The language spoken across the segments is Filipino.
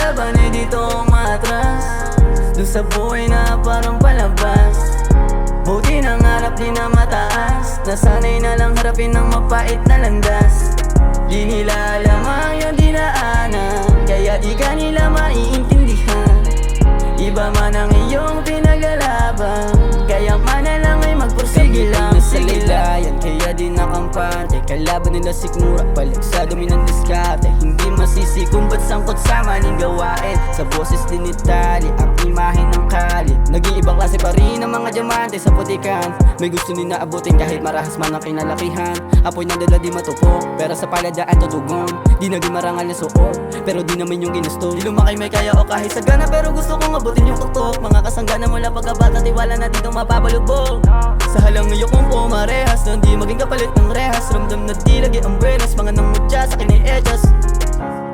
laban ay dito umatras, dun sa buhay na parang palabas. Buti ng harap di na mataas, nasanay na lang harapin ng mapait na landas. Di nila alam ang iyong dinaanan, kaya di ka nila maiintindihan. Iba man ang iyong pinaglalaban, kaya mana lang ay magpursige lang. Sa laylayan, kaya di nakampante, kalaban nila sikmura, balik sa dumi ng diskarte. Hindi masisi kung ba't sangkot sa maling gawain, sa boses din itali ang imahe ng kalit. Naging ibang klase pa rin ang mga diamante sa putikan, may gusto din naabutin kahit marahas man ang kinalakihan. Apoy ng dala di matupok, pero sa paladaan tutugon. Di naging marangal na suot, pero di naman yung ginusto. Di lumakay may kaya o kahit sagana, pero gusto kong abutin yung tuktok. Mga kasanggana mula pagkabata, tiwala na ditong mapapalugbog. Sa halang ngayon kong pumarehas, na di maging kapalit ng rehas. Ramdam na di lagi ang buenas, mga nang mutya sa kini-edges.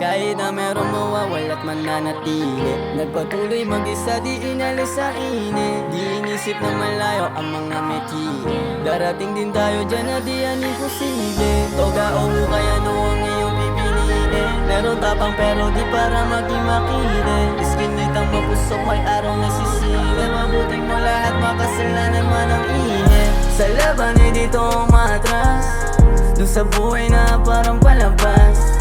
Kahit na merong mawawala't mananatili, nagpatuloy mag-isa, di inalis sa init. Di inisip na malayo ang mga meki, darating din tayo dyan na di yan imposible. Toga o hukay, ano ang iyong pipiliin? Meron tapang pero di para maging makili. Iskinitang mapusok, may araw na sisili. Mabuting mo lahat, makasalanan man ang ihip. Sa laban ay dito umatras, dun sa buhay na parang palabas.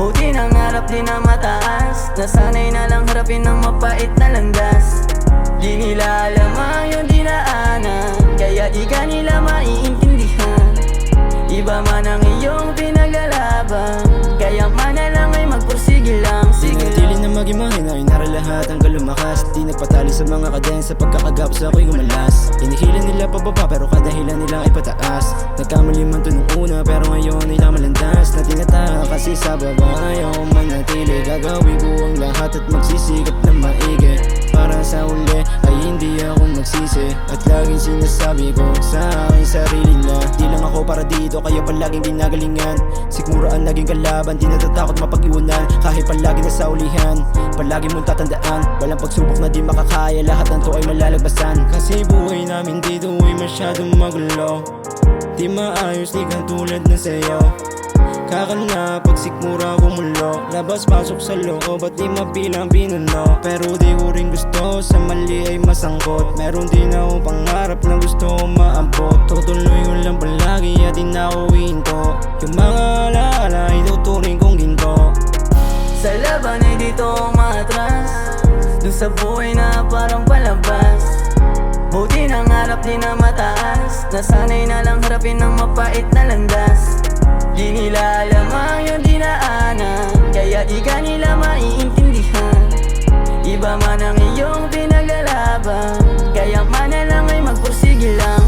Buti ng harap di na mataas, nasanay na lang harapin ng mapait na landas. Di nila alam ang iyong dinaanan, kaya di ka nila maiintindihan. Iba man ang iyong pinaglalaban, kaya mana lang ay magpursige lang. Sinatili na maging mahina, inara lahat hanggang lumakas. Di nagpatali sa mga kadensa, pagkakagapos ako'y gumalas. Inihilan nila pababa pero kadahilan nila ay pataas. Nagkamali man to nung una pero ngayon ay namalandas. Na tinataka kasi sa baba, ayaw manatili. Gagawin ko ang lahat at magsisikap na maigi. Para sa uli ay hindi ako magsisi, at laging sinasabi ko sa aking sarili na di lang ako para dito, kaya palaging ginagalingan. Sikmura ang naging kalaban, di natatakot mapag-iwanan. Kahit palagi na sa ulihan, palagi mong tatandaan, walang pagsubok na di makakaya, lahat ng to ay malalagpasan. Kasi buhay namin dito ay masyadong magulo, di maayos, di katulad na sayo. Kakana pag sikmura kumulo, labas pasok sa loob at di mabilang pinuno. Pero di ko rin gusto sa mali ay masangkot, meron din ako pangarap na gusto maabot. Tutuloy ko lang palagi at di na ako hinto, yung mga alaala ay tuturing kong ginto. Sa laban ay dito umatras, dun sa buhay na parang palabas. Buti ng harap di na mataas, nasanay na lang harapin ng mapait na landas. Di nila alam ang iyong dinaanan, kaya di ka nila maiintindihan. Iba man ang iyong pinaglalaban, kaya mana lang ay magpursige lang.